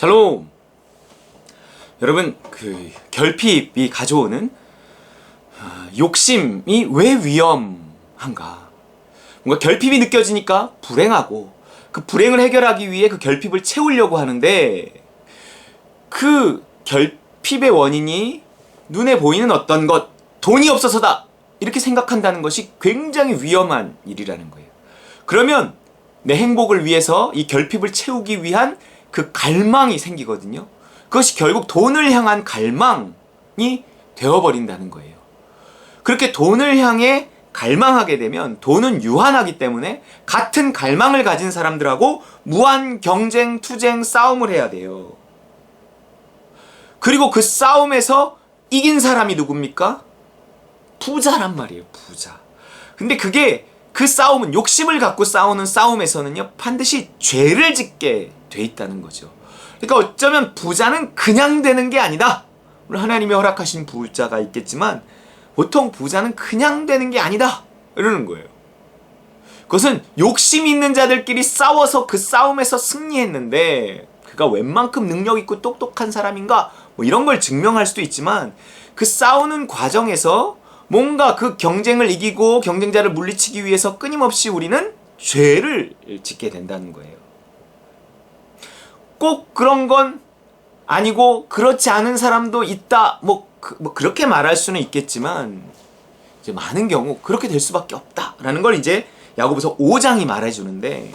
샬롬. 여러분, 결핍이 가져오는 욕심이 왜 위험한가? 뭔가 결핍이 느껴지니까 불행하고, 그 불행을 해결하기 위해 그 결핍을 채우려고 하는데, 그 결핍의 원인이 눈에 보이는 어떤 것, 돈이 없어서다, 이렇게 생각한다는 것이 굉장히 위험한 일이라는 거예요. 그러면 내 행복을 위해서 이 결핍을 채우기 위한 그 갈망이 생기거든요. 그것이 결국 돈을 향한 갈망이 되어버린다는 거예요. 그렇게 돈을 향해 갈망하게 되면 돈은 유한하기 때문에 같은 갈망을 가진 사람들하고 무한 경쟁, 투쟁, 싸움을 해야 돼요. 그리고 그 싸움에서 이긴 사람이 누굽니까? 부자란 말이에요, 부자. 근데 그 싸움은, 욕심을 갖고 싸우는 싸움에서는요, 반드시 죄를 짓게 돼 있다는 거죠. 그러니까 어쩌면 부자는 그냥 되는 게 아니다. 물론 하나님이 허락하신 부자가 있겠지만 보통 부자는 그냥 되는 게 아니다, 이러는 거예요. 그것은 욕심 있는 자들끼리 싸워서 그 싸움에서 승리했는데 그가 웬만큼 능력 있고 똑똑한 사람인가, 뭐 이런 걸 증명할 수도 있지만 그 싸우는 과정에서 뭔가 그 경쟁을 이기고 경쟁자를 물리치기 위해서 끊임없이 우리는 죄를 짓게 된다는 거예요. 꼭 그런 건 아니고 그렇지 않은 사람도 있다, 그렇게 말할 수는 있겠지만 이제 많은 경우 그렇게 될 수밖에 없다라는 걸 이제 야고보서 5장이 말해주는데,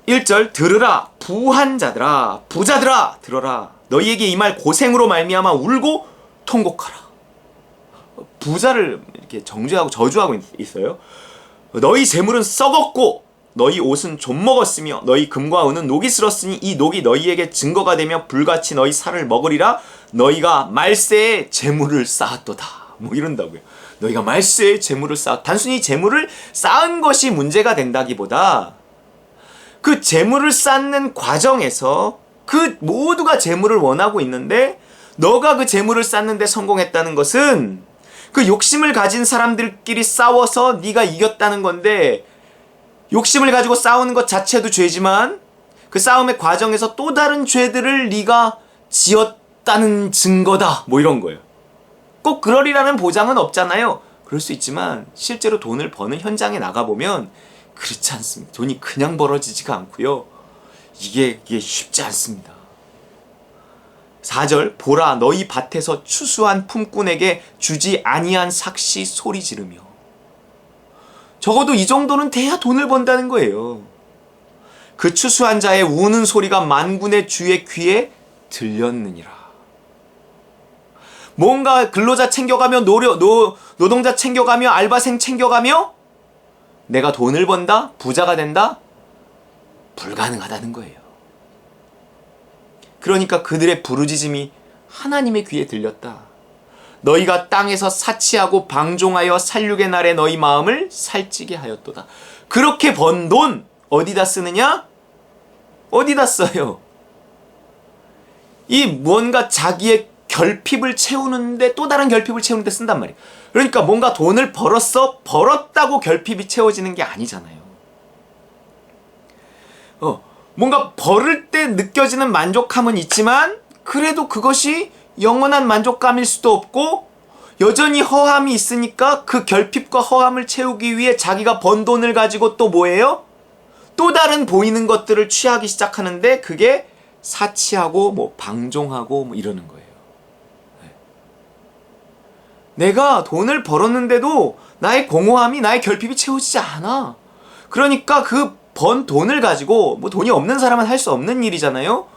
1절 들으라 부한 자들아, 부자들아 들어라, 너희에게 이 말 고생으로 말미암아 울고 통곡하라. 부자를 이렇게 정죄하고 저주하고 있어요. 너희 재물은 썩었고 너희 옷은 좀 먹었으며 너희 금과 은은 녹이 슬었으니 이 녹이 너희에게 증거가 되며 불같이 너희 살을 먹으리라. 너희가 말세에 재물을 쌓았도다, 뭐 이런다고요. 너희가 말세에 재물을 단순히 재물을 쌓은 것이 문제가 된다기보다 그 재물을 쌓는 과정에서 그 모두가 재물을 원하고 있는데 너가 그 재물을 쌓는데 성공했다는 것은 그 욕심을 가진 사람들끼리 싸워서 네가 이겼다는 건데, 욕심을 가지고 싸우는 것 자체도 죄지만 그 싸움의 과정에서 또 다른 죄들을 네가 지었다는 증거다, 뭐 이런 거예요. 꼭 그러리라는 보장은 없잖아요. 그럴 수 있지만 실제로 돈을 버는 현장에 나가보면 그렇지 않습니다. 돈이 그냥 벌어지지가 않고요, 이게 쉽지 않습니다. 4절 보라 너희 밭에서 추수한 품꾼에게 주지 아니한 삭시 소리 지르며. 적어도 이 정도는 돼야 돈을 번다는 거예요. 그 추수한 자의 우는 소리가 만군의 주의 귀에 들렸느니라. 뭔가 근로자 챙겨가며 노동자 챙겨가며 알바생 챙겨가며 내가 돈을 번다? 부자가 된다? 불가능하다는 거예요. 그러니까 그들의 부르짖음이 하나님의 귀에 들렸다. 너희가 땅에서 사치하고 방종하여 살육의 날에 너희 마음을 살찌게 하였도다. 그렇게 번 돈 어디다 쓰느냐? 어디다 써요? 이 뭔가 자기의 결핍을 채우는데, 또 다른 결핍을 채우는데 쓴단 말이에요. 그러니까 뭔가 돈을 벌었다고 결핍이 채워지는 게 아니잖아요. 뭔가 벌을 때 느껴지는 만족감은 있지만 그래도 그것이 영원한 만족감일 수도 없고 여전히 허함이 있으니까 그 결핍과 허함을 채우기 위해 자기가 번 돈을 가지고 또 뭐예요? 또 다른 보이는 것들을 취하기 시작하는데 그게 사치하고 방종하고 이러는 거예요. 내가 돈을 벌었는데도 나의 공허함이, 나의 결핍이 채워지지 않아. 그러니까 그 번 돈을 가지고, 돈이 없는 사람은 할 수 없는 일이잖아요.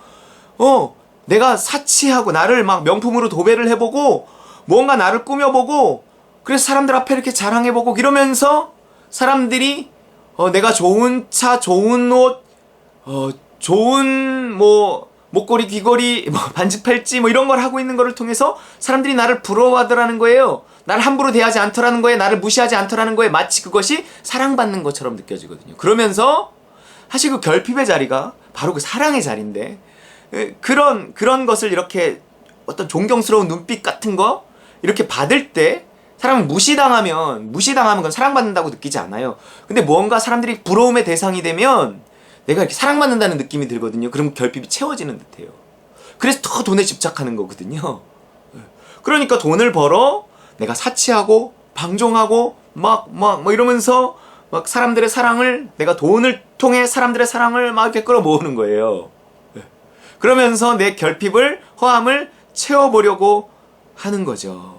내가 사치하고 나를 막 명품으로 도배를 해보고 뭔가 나를 꾸며보고 그래서 사람들 앞에 이렇게 자랑해보고 이러면서 사람들이 내가 좋은 차, 좋은 옷, 좋은 목걸이, 귀걸이, 반지, 팔찌 이런 걸 하고 있는 거를 통해서 사람들이 나를 부러워하더라는 거예요. 나를 함부로 대하지 않더라는 거예요. 나를 무시하지 않더라는 거예요. 마치 그것이 사랑받는 것처럼 느껴지거든요. 그러면서 사실 그 결핍의 자리가 바로 그 사랑의 자리인데, 그런 것을 이렇게 어떤 존경스러운 눈빛 같은 거 이렇게 받을 때 사람은 무시당하면 그건 사랑받는다고 느끼지 않아요. 근데 뭔가 사람들이 부러움의 대상이 되면 내가 이렇게 사랑받는다는 느낌이 들거든요. 그럼 결핍이 채워지는 듯해요. 그래서 더 돈에 집착하는 거거든요. 그러니까 돈을 벌어 내가 사치하고 방종하고 막 이러면서 막 사람들의 사랑을, 내가 돈을 통해 사람들의 사랑을 막 이렇게 끌어모으는 거예요. 그러면서 내 결핍을, 허함을 채워보려고 하는 거죠.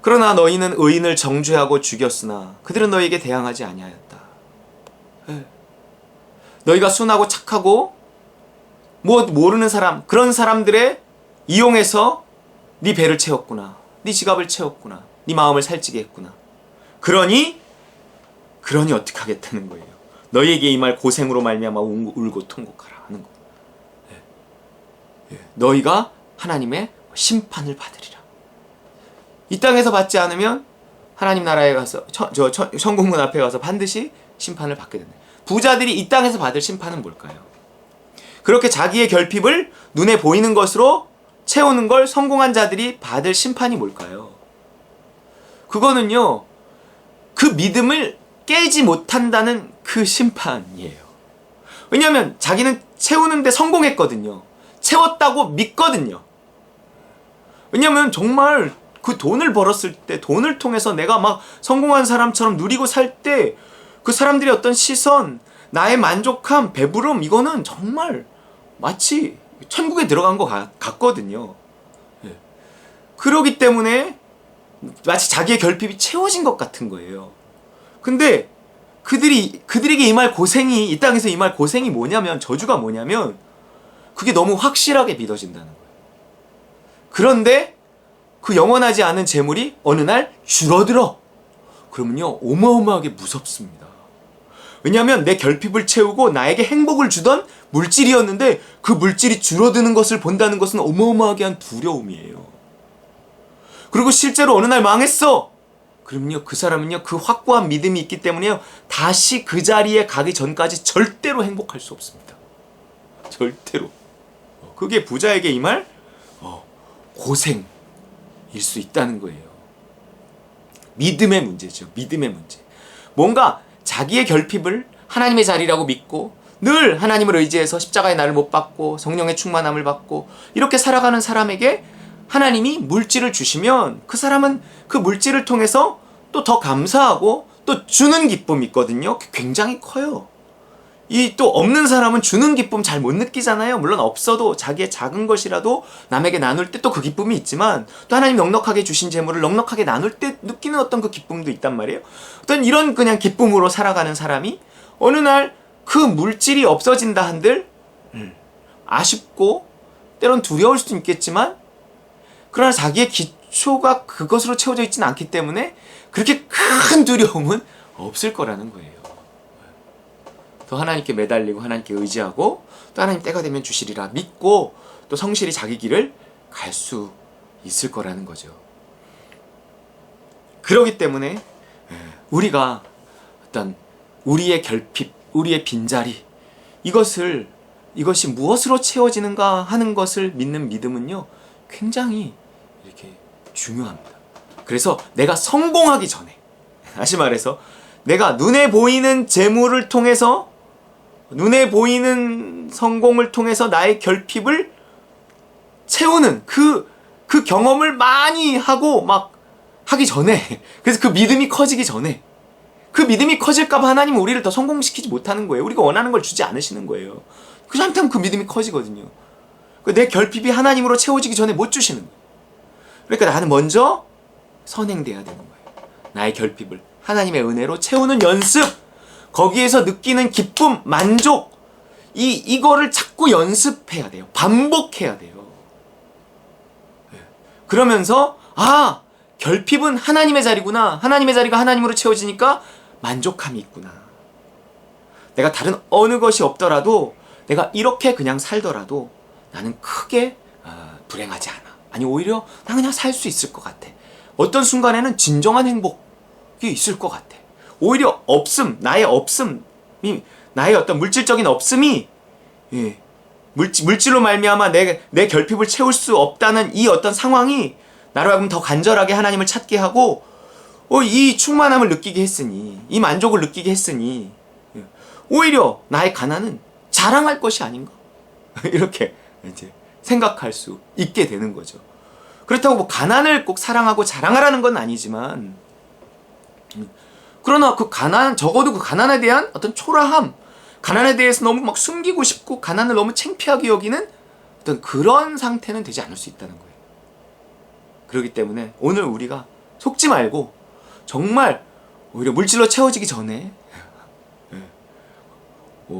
그러나 너희는 의인을 정죄하고 죽였으나 그들은 너희에게 대항하지 아니하였다. 너희가 순하고 착하고 모르는 사람, 그런 사람들의 이용해서 네 배를 채웠구나. 네 지갑을 채웠구나. 네 마음을 살찌게 했구나. 그러니 어떻게 하겠다는 거예요. 너희에게 이 말 고생으로 말미암아 울고 통곡하라 하는 거예요. 너희가 하나님의 심판을 받으리라. 이 땅에서 받지 않으면 하나님 나라에 가서 천국문 앞에 가서 반드시 심판을 받게 된다. 부자들이 이 땅에서 받을 심판은 뭘까요? 그렇게 자기의 결핍을 눈에 보이는 것으로 채우는 걸 성공한 자들이 받을 심판이 뭘까요? 그거는요, 그 믿음을 깨지 못한다는 그 심판이에요. 왜냐하면 자기는 채우는데 성공했거든요. 채웠다고 믿거든요. 왜냐하면 정말 그 돈을 벌었을 때, 돈을 통해서 내가 막 성공한 사람처럼 누리고 살 때 그 사람들의 어떤 시선, 나의 만족함, 배부름, 이거는 정말 마치 천국에 들어간 것 같거든요. 그러기 때문에 마치 자기의 결핍이 채워진 것 같은 거예요. 근데 그들에게 임할 고생이, 이 땅에서 임할 고생이 뭐냐면, 저주가 뭐냐면, 그게 너무 확실하게 믿어진다는 거예요. 그런데 그 영원하지 않은 재물이 어느 날 줄어들어. 그러면요, 어마어마하게 무섭습니다. 왜냐하면 내 결핍을 채우고 나에게 행복을 주던 물질이었는데 그 물질이 줄어드는 것을 본다는 것은 어마어마하게 한 두려움이에요. 그리고 실제로 어느 날 망했어. 그러면요, 그 사람은요, 그 확고한 믿음이 있기 때문에요, 다시 그 자리에 가기 전까지 절대로 행복할 수 없습니다. 절대로. 그게 부자에게 임할 고생일 수 있다는 거예요. 믿음의 문제죠. 믿음의 문제. 뭔가 자기의 결핍을 하나님의 자리라고 믿고 늘 하나님을 의지해서 십자가의 날을 못 받고 성령의 충만함을 받고 이렇게 살아가는 사람에게 하나님이 물질을 주시면 그 사람은 그 물질을 통해서 또 더 감사하고 또 주는 기쁨이 있거든요. 굉장히 커요. 이 또 없는 사람은 주는 기쁨 잘 못 느끼잖아요. 물론 없어도 자기의 작은 것이라도 남에게 나눌 때 또 그 기쁨이 있지만, 또 하나님 넉넉하게 주신 재물을 넉넉하게 나눌 때 느끼는 어떤 그 기쁨도 있단 말이에요. 어떤 이런 그냥 기쁨으로 살아가는 사람이 어느 날 그 물질이 없어진다 한들 아쉽고 때론 두려울 수도 있겠지만, 그러나 자기의 기초가 그것으로 채워져 있지는 않기 때문에 그렇게 큰 두려움은 없을 거라는 거예요. 더 하나님께 매달리고 하나님께 의지하고 또 하나님 때가 되면 주시리라 믿고 또 성실히 자기 길을 갈 수 있을 거라는 거죠. 그렇기 때문에 우리가 어떤 우리의 결핍, 우리의 빈자리, 이것이 무엇으로 채워지는가 하는 것을 믿는 믿음은요, 굉장히 이렇게 중요합니다. 그래서 내가 성공하기 전에, 다시 말해서 내가 눈에 보이는 재물을 통해서, 눈에 보이는 성공을 통해서 나의 결핍을 채우는 그 경험을 많이 하고 막 하기 전에, 그래서 그 믿음이 커지기 전에, 그 믿음이 커질까봐 하나님은 우리를 더 성공시키지 못하는 거예요. 우리가 원하는 걸 주지 않으시는 거예요. 그 잘못하면 그 믿음이 커지거든요. 내 결핍이 하나님으로 채워지기 전에 못 주시는 거예요. 그러니까 나는 먼저 선행돼야 되는 거예요. 나의 결핍을 하나님의 은혜로 채우는 연습, 거기에서 느끼는 기쁨, 만족, 이거를 자꾸 연습해야 돼요. 반복해야 돼요. 그러면서 결핍은 하나님의 자리구나. 하나님의 자리가 하나님으로 채워지니까 만족함이 있구나. 내가 다른 어느 것이 없더라도, 내가 이렇게 그냥 살더라도 나는 크게 불행하지 않아. 아니, 오히려 나 그냥 살 수 있을 것 같아. 어떤 순간에는 진정한 행복이 있을 것 같아. 오히려 나의 어떤 물질적인 없음이, 물질로 말미암아 내 결핍을 채울 수 없다는 이 어떤 상황이 나로 하여금 더 간절하게 하나님을 찾게 하고, 이 충만함을 느끼게 했으니, 이 만족을 느끼게 했으니 오히려 나의 가난은 자랑할 것이 아닌가? 이렇게 이제 생각할 수 있게 되는 거죠. 그렇다고 뭐 가난을 꼭 사랑하고 자랑하라는 건 아니지만, 그러나 그 가난, 적어도 그 가난에 대한 어떤 초라함, 가난에 대해서 너무 막 숨기고 싶고 가난을 너무 창피하게 여기는 어떤 그런 상태는 되지 않을 수 있다는 거예요. 그렇기 때문에 오늘 우리가 속지 말고 정말 오히려 물질로 채워지기 전에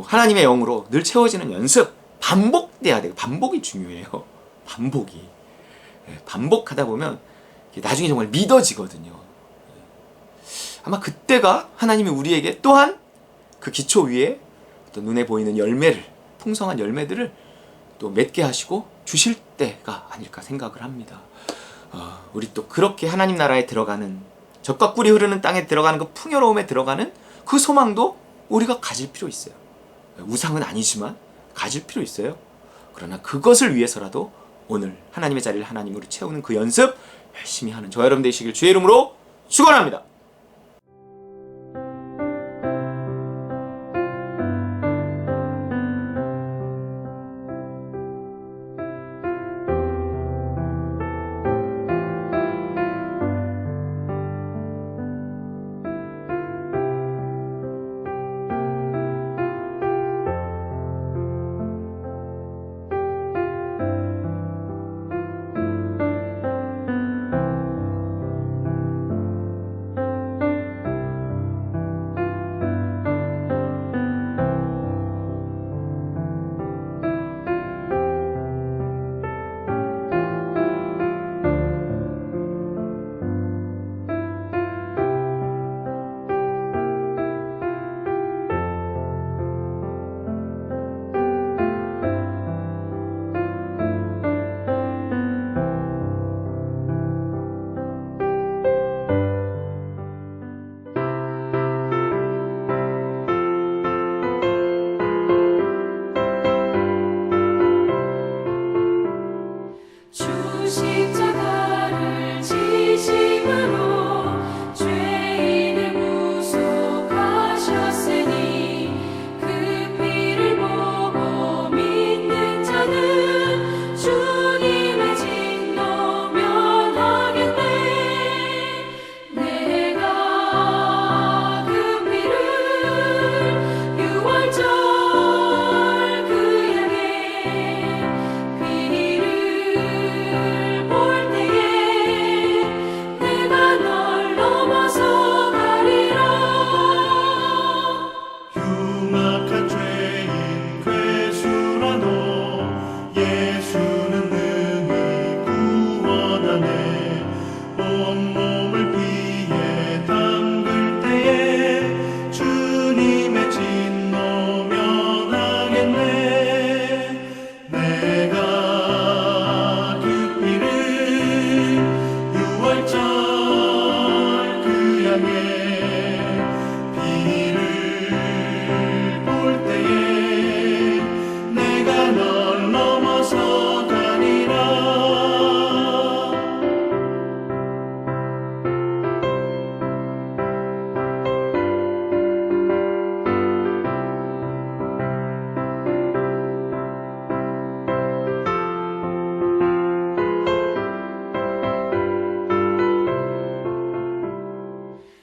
하나님의 영으로 늘 채워지는 연습, 반복돼야 돼요. 반복이 중요해요. 반복하다 보면 나중에 정말 믿어지거든요. 아마 그때가 하나님이 우리에게 또한 그 기초 위에 어떤 눈에 보이는 열매를, 풍성한 열매들을 또 맺게 하시고 주실 때가 아닐까 생각을 합니다. 우리 또 그렇게 하나님 나라에 들어가는, 젖과 꿀이 흐르는 땅에 들어가는 그 풍요로움에 들어가는 그 소망도 우리가 가질 필요 있어요. 우상은 아니지만 가질 필요 있어요. 그러나 그것을 위해서라도 오늘 하나님의 자리를 하나님으로 채우는 그 연습 열심히 하는 저와 여러분 되시길 주의 이름으로 축원합니다.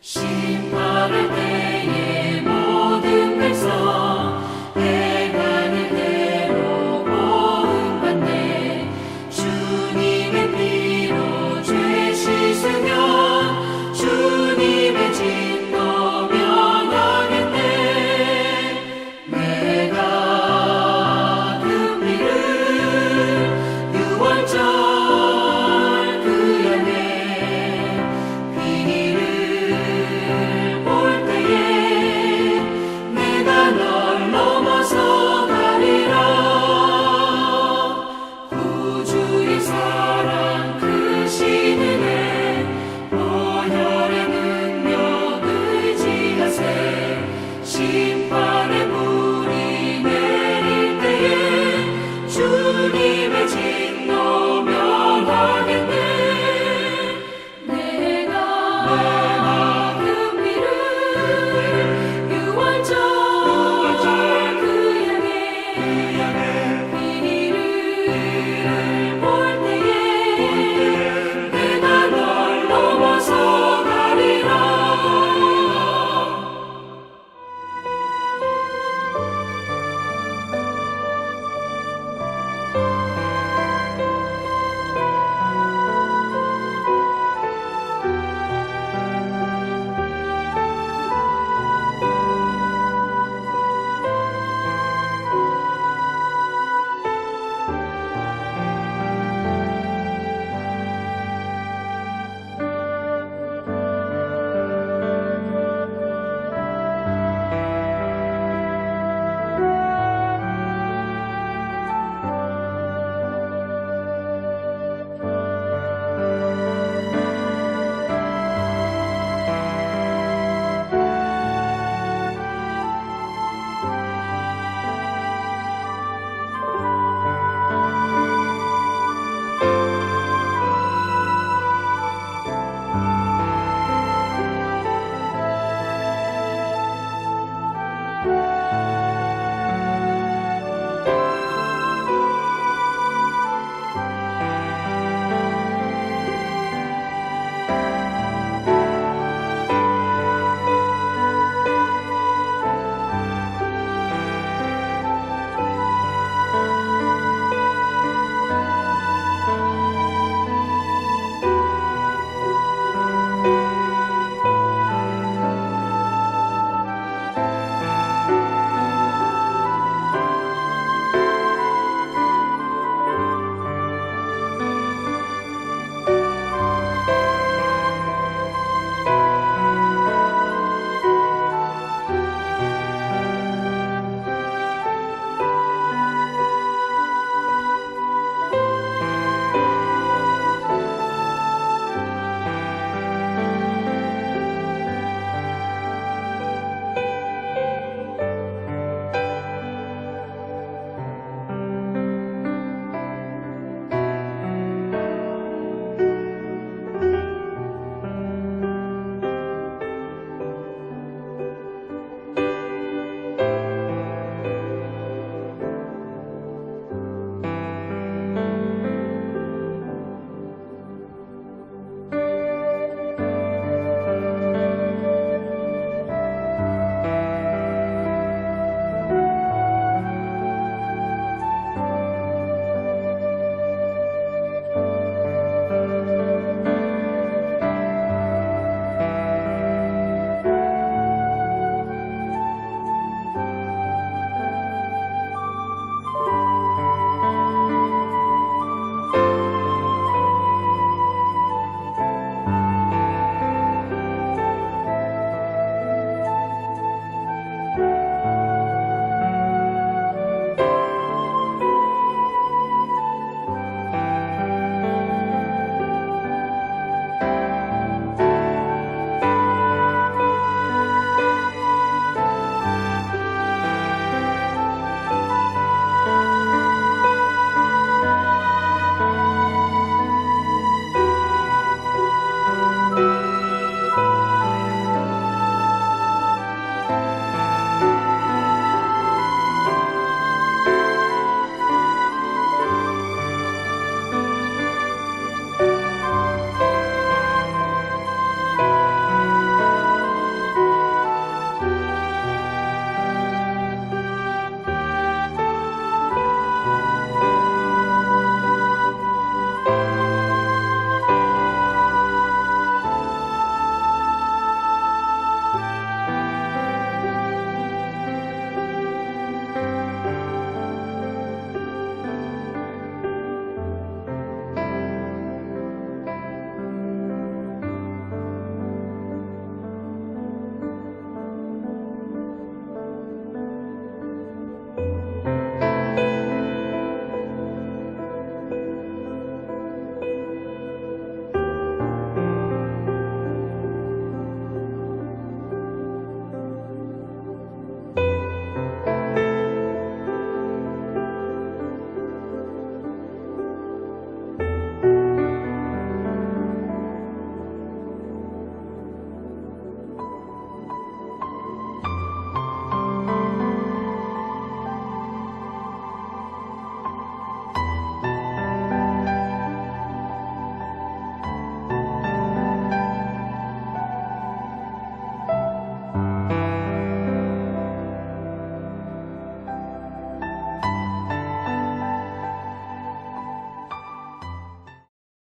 시